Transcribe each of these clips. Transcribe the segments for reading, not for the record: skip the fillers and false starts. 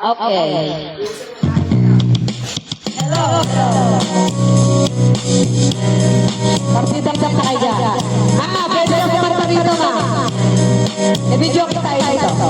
Okay. Hello. Partida-partida kayo dyan. Pwede yung kumanta rito na. I-video ko tayo dito.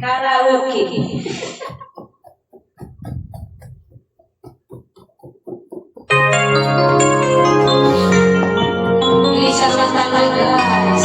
Karaoke. Bilisan lang tayo, guys.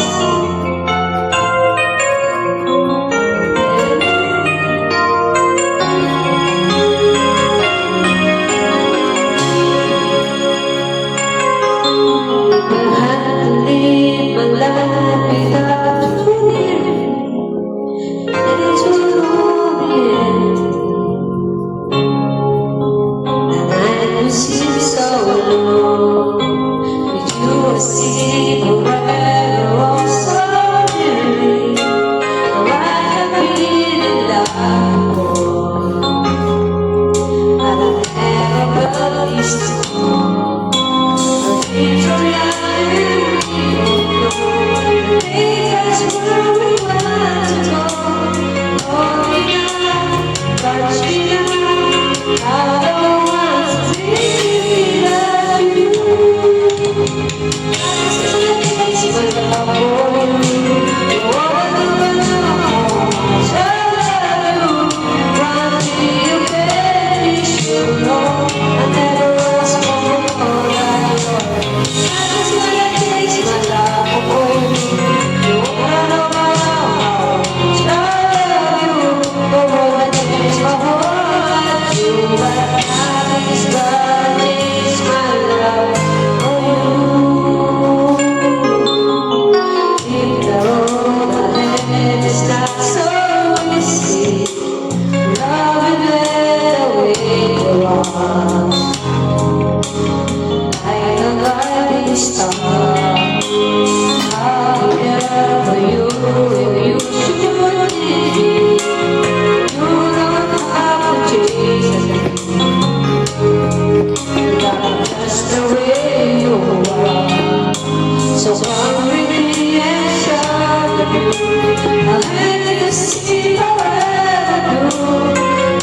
I hate to see forever do.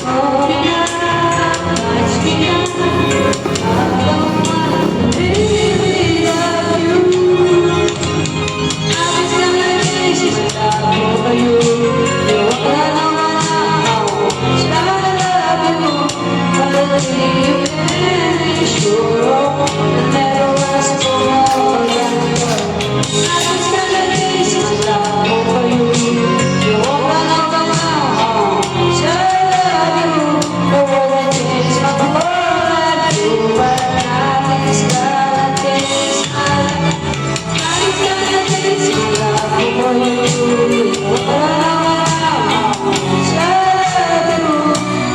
Oh, much beyond. I don't wanna live without you. I just gonna chase this love over you. You wanna know how much I love you. But you can be sure I never ask for more than you. I just gonna chase this love over you. You wanna know how much I love you. The world is my world, you but nothing's gonna change my life. Nothing's gonna change my love for you. You wanna know how much I love you.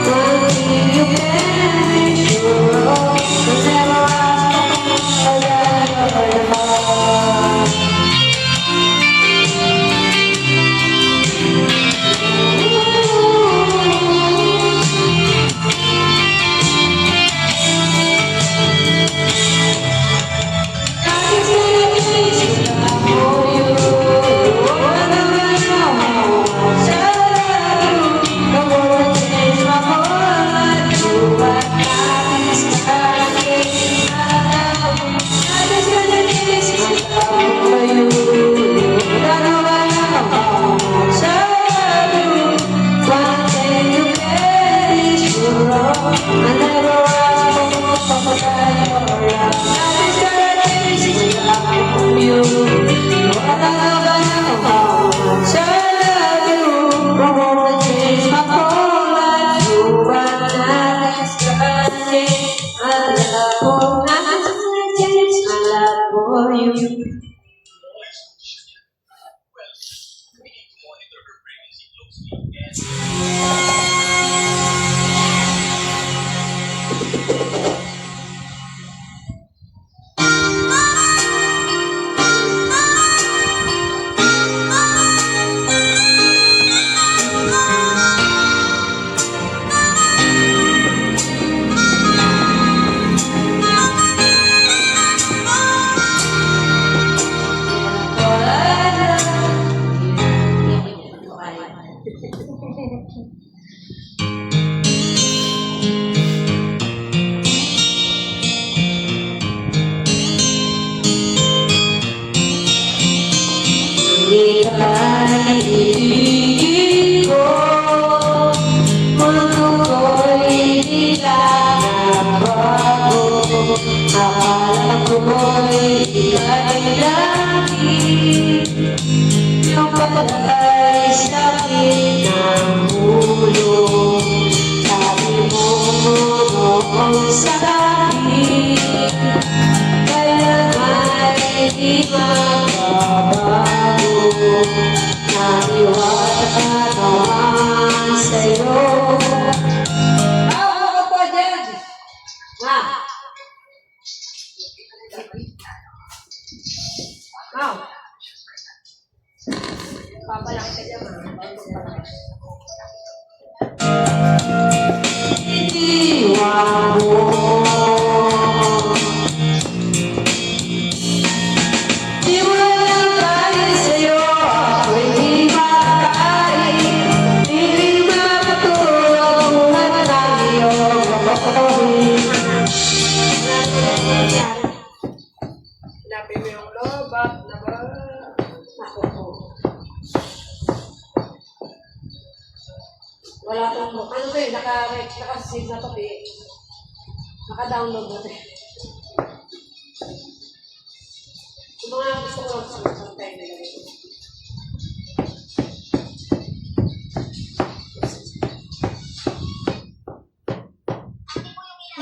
One thing you can be sure of, I never ask for more than your love. I never asked for more than your love. I just gotta taste this love from you. You wanna know how much I love you. I wanna change my whole life. You are nothing's gonna change my love for nothing's gonna change my love for you. Di kay ibigin ko, mundo ko'y tila nagbago. Akala ko'y ika'y lagi, yung patay sakit ng ulo. Sabi mo noon sa akin, kaya may di magbabago. Naniwala naman sa'yo. Ako po dyan! Ma! Ma! Papalaki ka dyan, ma. Itiwan mo. Di mo lang kaya sa'yo, ako'y di makakain. Di rin mapatulog buhat ng iyong kapatawin. Hanapin mo yung lobat na ba? Ako po. Wala tong ano ba yun? Naka-save na to eh. Naka-download na to eh. Yung mga gusto ko lang sa time na gawin.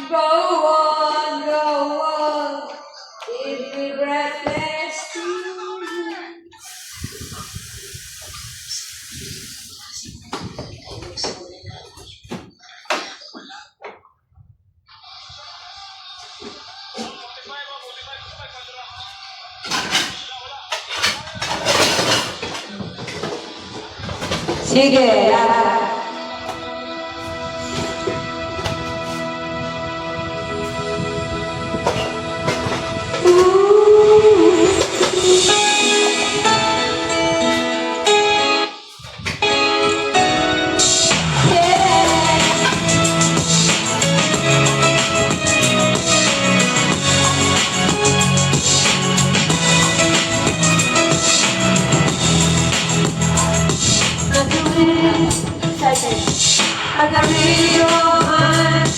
Go on, if we breathless to you. Sige, I can read your mind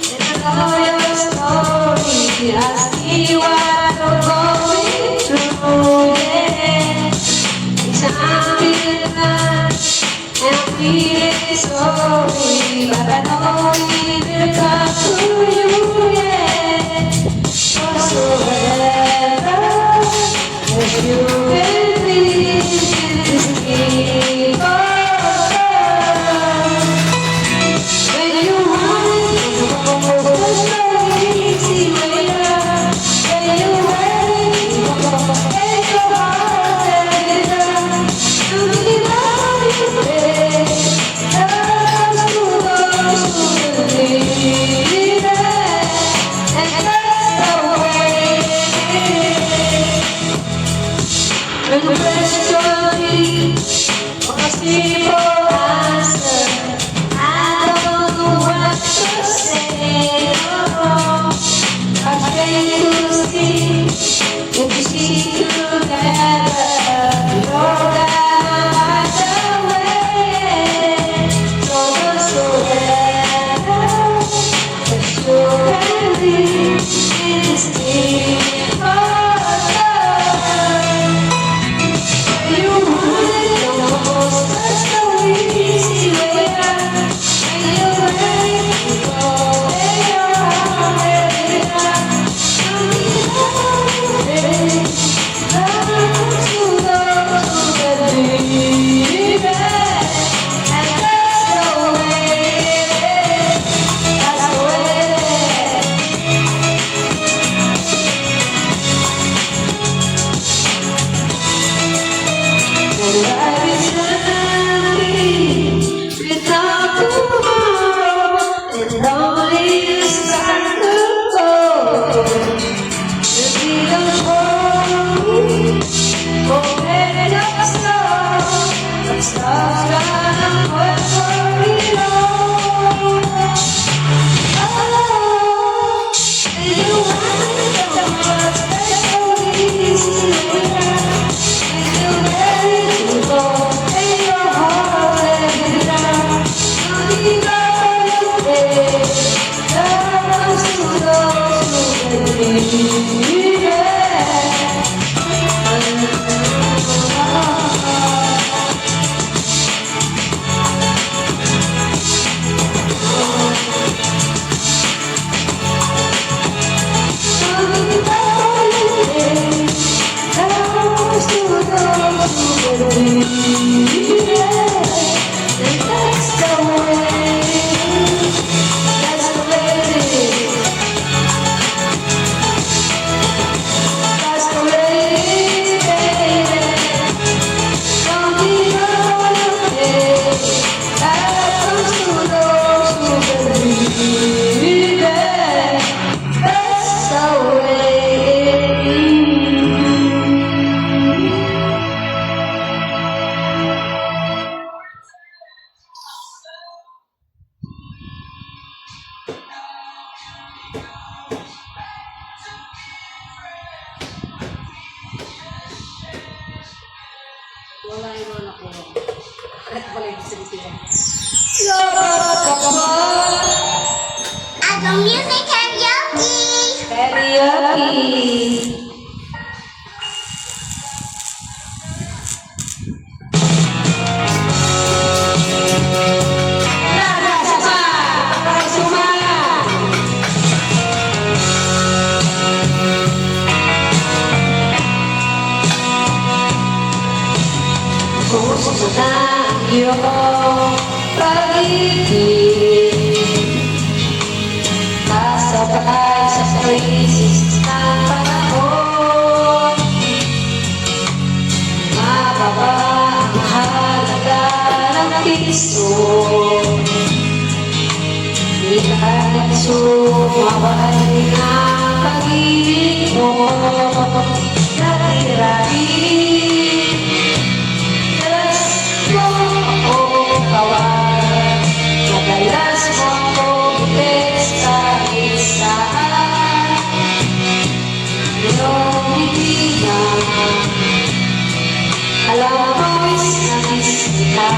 and I know your story. I see what you're going through, yeah. It's I'm feeling blind and I'm feeling sorry, but I know it will come to you, yeah. Whatsoever that you believe is me for love. When you want it, there's no easy way out. When you want it, take your heart and it down. To be loved, love to those who believe it, and that's the way it is. When you question me, most people answer, I don't know what to say. Oh, I fail to see if we see together. You're that away. So whatsoever that you can be is me for love. You want it the most, that's the easy way out. When you're ready to go, lay your heart and it out. Don't be afraid, love to those who believe it, and that's the way it is. That's the way it is. And life is empty without tomorrow, and only the sun could go. If we don't hold, open up slow, but stars gonna work for it all. Oh, you want it the most, that's so easy way out. When you're ready to go, lay your heart and it down. Don't be afraid, love comes to those who believe it. Don't be afraid, love comes to those who believe it. And that's the way, that's the way it is. That's the way it is, baby. Don't be afraid, love comes to those who believe it. That's the way it is. Wala yung mga nakuha. Kahit pala yung sila. Agong Music Karaoke! Karaoke. Gusto na iyong pag-ibig, kasabay sa krisis ng panahon. Mababa ang halaga ng piso, di kahit sumabay ang pag-ibig mo. Dati-dati madalas mo ako bilis kahit saan. Iyong hindi na alam mo'y nangis kita.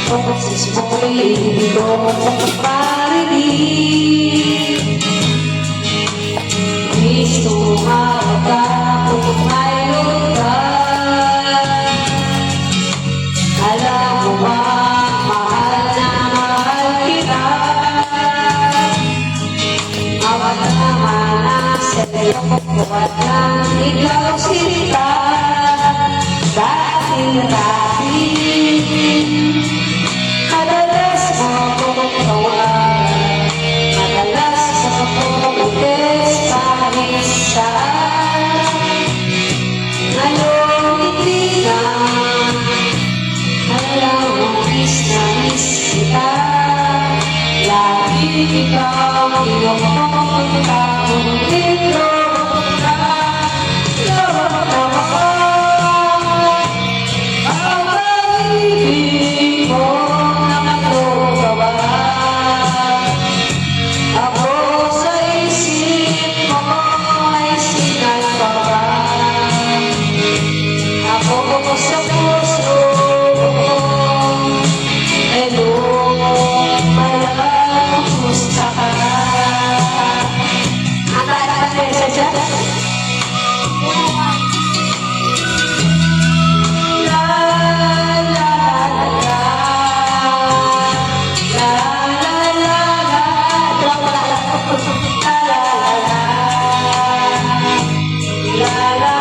boses mo'y hindi ko makaparinig. Gusto mawag ka kung mayroon ka. Alam mo ba, mahal na mahal kita. Mawag naman ang sa'yo at nang ikaw sila. Dahil madalas mo akong tawagan, madalas mo akong utes kahit saan. Ngayon hindi na, alam mo miss na miss kita. Lagi ikaw pinupunta kung dito ka. Lawak na ako, ang pag-ibig mo na matugawa. Ako sa isip mo ay sinalpaba. Ako sa puso mo, hello, malang kumusta ka? Ang tayo sa siya. La la la la, la la la la, la la la, la la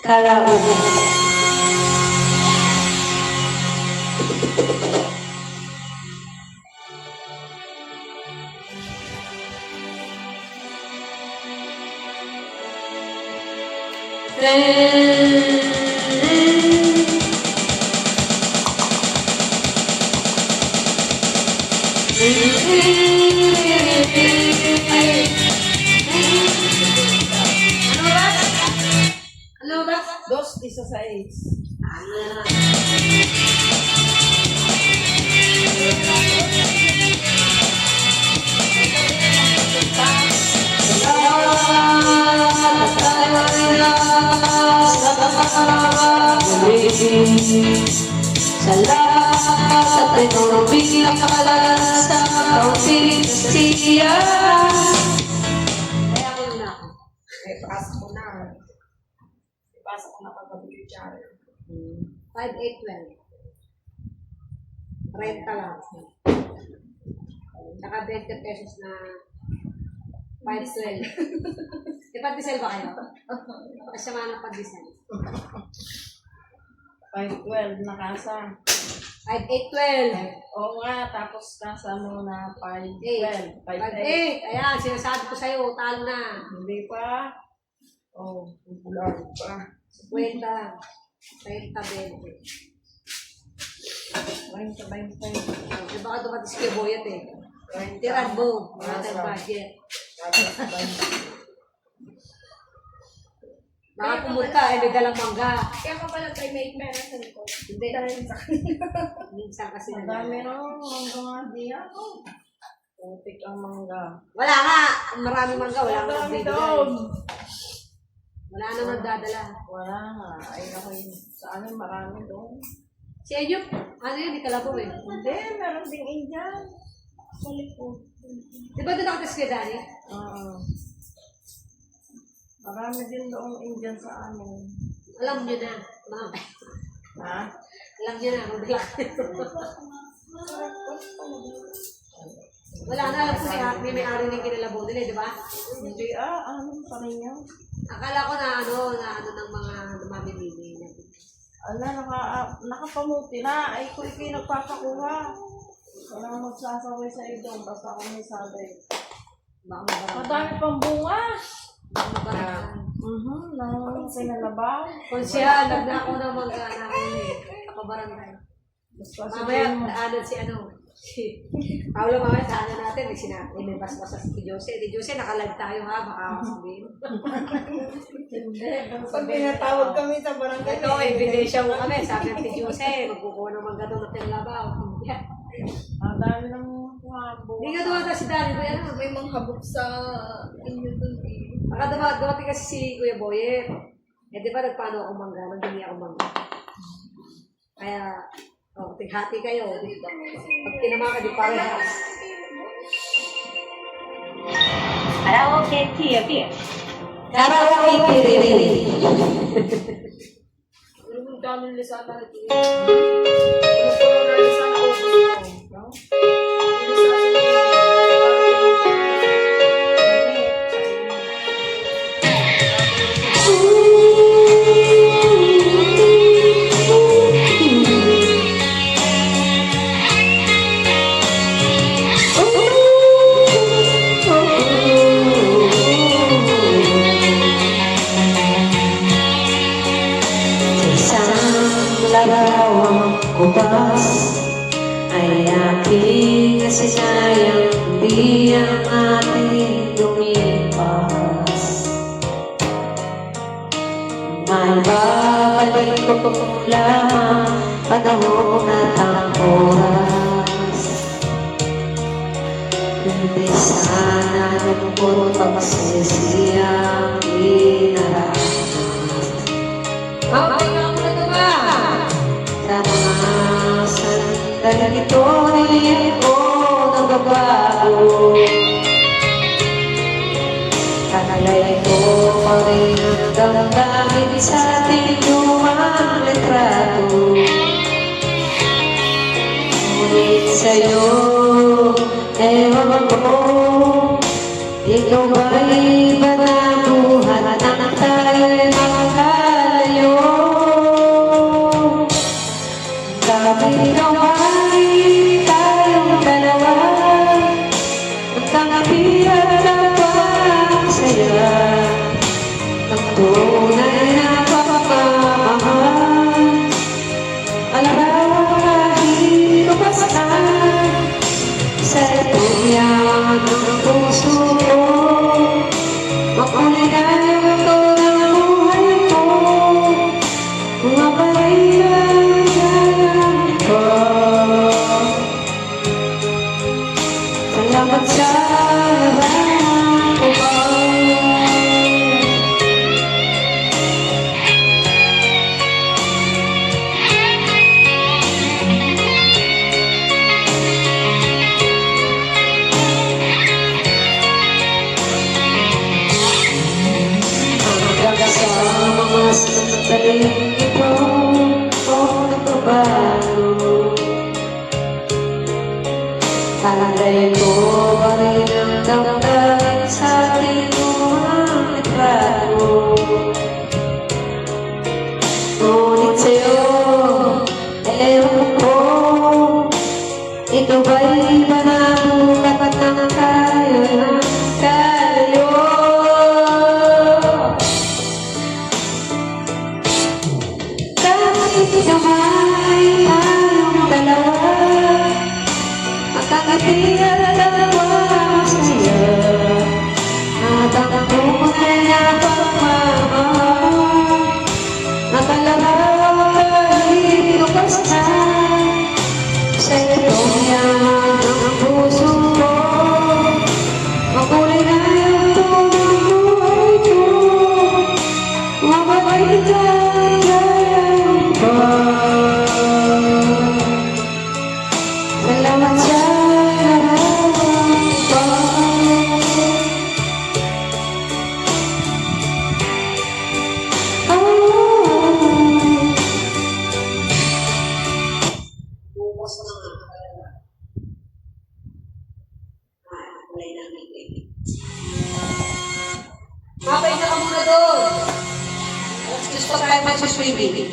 Karaoke. Ano ba? 2:16. Salamat at tinulong ang kalalas sa kaunting siya. Kaya ko na ako. Pasok ko na. Pasok ko na pagkabili siya. 5,812. Renta lang. Saka 20 pesos na 5,12. E, pag-diesel ba kayo? Kasama ng pag-diesel. 512 na kasa. 5,812. Oo nga, tapos kasa mo na 512. 5,8. Ayan, sinasabi ko sa'yo, talo na. Hindi pa. Oh, bulan pa. 50. 30, 20. 20. Eh, baka dumatis kay Boyet eh. Tirad mo, wala tayong budget. Baka pumunta, eh, may dalang mangga. Kaya ka pala tayo may pera sa likod. Hindi. Dahil sa Minsan kasi Ang dami nung mangga nga di ako. Putik ang mangga. Wala nga. Maraming mangga, wala Ang nga dami bibigay. doon. Wala naman dadala. Wala nga. Ay, ako yun. Sa amin, marami doon. Si Ayup, ano yun, di Kalabaw eh. Hindi, meron ding Indian. Sa likod. Di ba doon nakatas kay Dani? Oo. Marami din doon Indian sa amin. Alam niyo na, ma'am. Ha? Alam niyo na, magbila. Wala na, alam ko may ari ng Kinalabaw nila, di ba? Hindi, ano pa rin yan? Akala ko na ano ng mga mamimili. Ala, nakapamuti na. Ay, ko ikay nagpapakuha. Walang magsasaway sa ito. Basta ako may sabi. Baka mabarang. Madami pang bunga. Baka mabarang. Nang sinalabaw. Kung siya, nagna ako ng mga nakabarang tayo. Mamaya, ano si Paolo, mamaya sa ano natin, may bas-bas sa si Jose. Si Jose, nakalag tayo ha, baka sabihin. Hindi. Pag pinatawag kami sa barangay. Ito, ebidensya mo kami, sabi ng si Jose, magkukuha naman gano'n at Kinalabaw. Ang dami ng bunga. Hindi nga dumating si Dani, ba May mga habok sa inyo dun eh. baka dumating kasi si Kuya Boyet. Eh, di ba nagpaano ako mangga, nagdumi ako mangga. Kaya, tighati kayo. Pag tinama ka, di parehas. Karaoke TV. Karaoke Piriri. Ano yung daming lisana ito? Ano po na lisana ubos ko? Isang larawang kubas ay aking nasinayang hindi ang ating lumipas. May babalik ko lamang panahon at ang oras. Hindi sana lungkot pagsisiyang inaraan. Sa mga sandali ito ay ako nagbabago. Kakalay ko pa rin ang damdamin sa ating lumang litrato. Ngunit sa'yo, ewan ko, ikaw ba'y ba nabuhat ng tayo'y makalayo? Dahil naway tayong dalawa, magkakapi at napagsaya, ang tunay na pagmamahal. Alam kahit basta sa tuyan ng puso ko, makuligay ito ng buhay ko, mabalik salamat sa lahat ko ba? Hanggang sa mga sandaling ito, nagbabago. Alay ko pa rin ang damdamin sa ating lumang litrato. Ngunit sa'yo, ewan ko, ito ba'y manabukat ng tayo'y magkalayo? ligayang ko. Salamat sa Mabay na ka muna doon. Just pa tayo mag-swimming.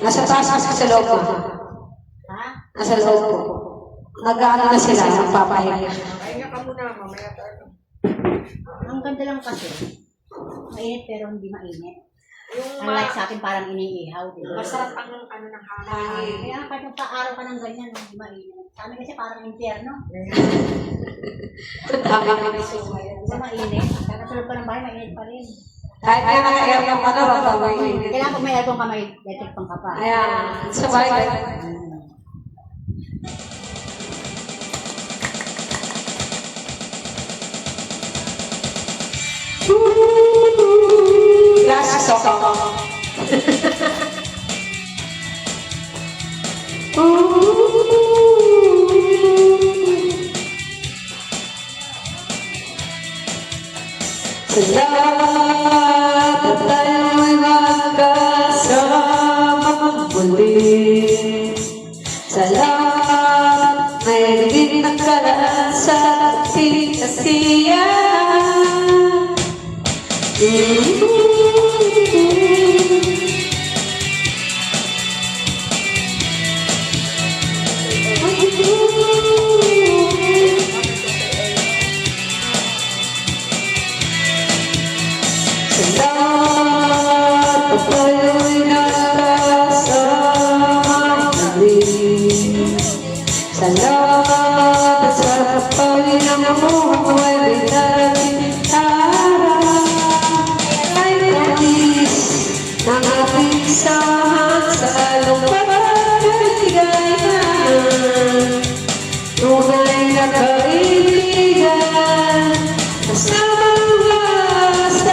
Nasa taas kasi sa loob ko. Nasa loob ko. Nag-ano na sila, nagpapahinga. Pahinga ka muna, mamaya tayo. Ang ganda lang kasi. Mainit pero hindi mainit. Yung Unlike sa atin parang iniihaw. Diba? masarap ang ano ng hangin. Kaya kahit magpa-araw ka ng ganyan, hindi mainit. Sa amin kasi parang impyerno. Tama ka. Hindi mainit. Kaya sulod ka ng bahay, mainit pa rin. Kahit nga naka-aircon ka na, wag ka mainit. Kailangan pag may aircon ka, may electric pang ka pa. Ayan, sabay ka. Last song. Salamat at tayo'y magkasama muli. Salamat may naging nagkalaan sa ating kasiyahan. Salamat at tayo'y nagkasama muli. Salamat sa Panginoon ay natin harap. Ay tamis ng ating samahan sa lupaligayaan. Tunay na kaibigan kasama wawasan.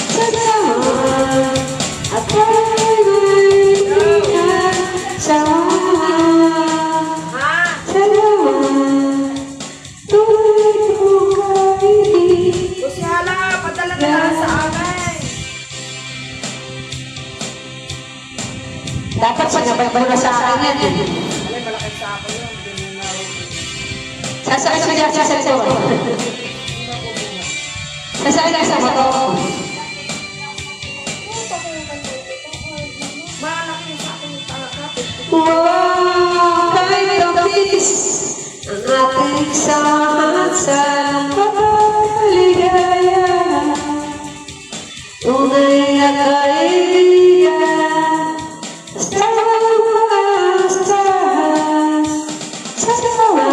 Salamat at tayo'y salamat. Tunay kong kaibigan. Luciana, padala na lang sa amin. Dapat sinabay mo na sa akin yan. Alay, malaki sa akin yun. Hindi mo na. Sasakay ka dyan sa ito. Sasakay ka sa motor. Malaki sa akin yung talakapit. Wow, kahit kapis ang ating samahan sa pagligaya. Tunay na kaibigan, basta basta sasama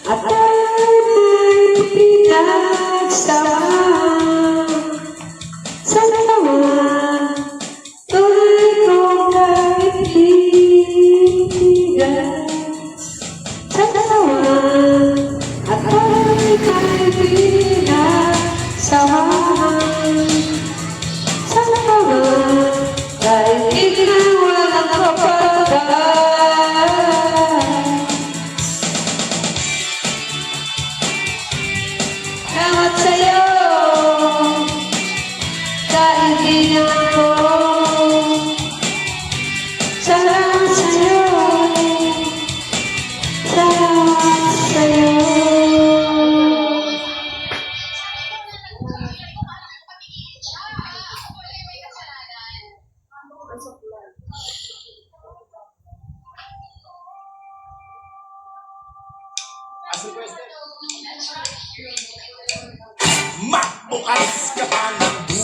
at tayo'y may pinagsama. Salamat, tunay kong kaibigan. Salamat at tayo'y may pinagsamahan. Salamat kahit ikaw walang kapatid. Salamat sa'yo, kaibigan ko. Salamat sa'yo, salamat sa'yo. Magbukas ka pa ng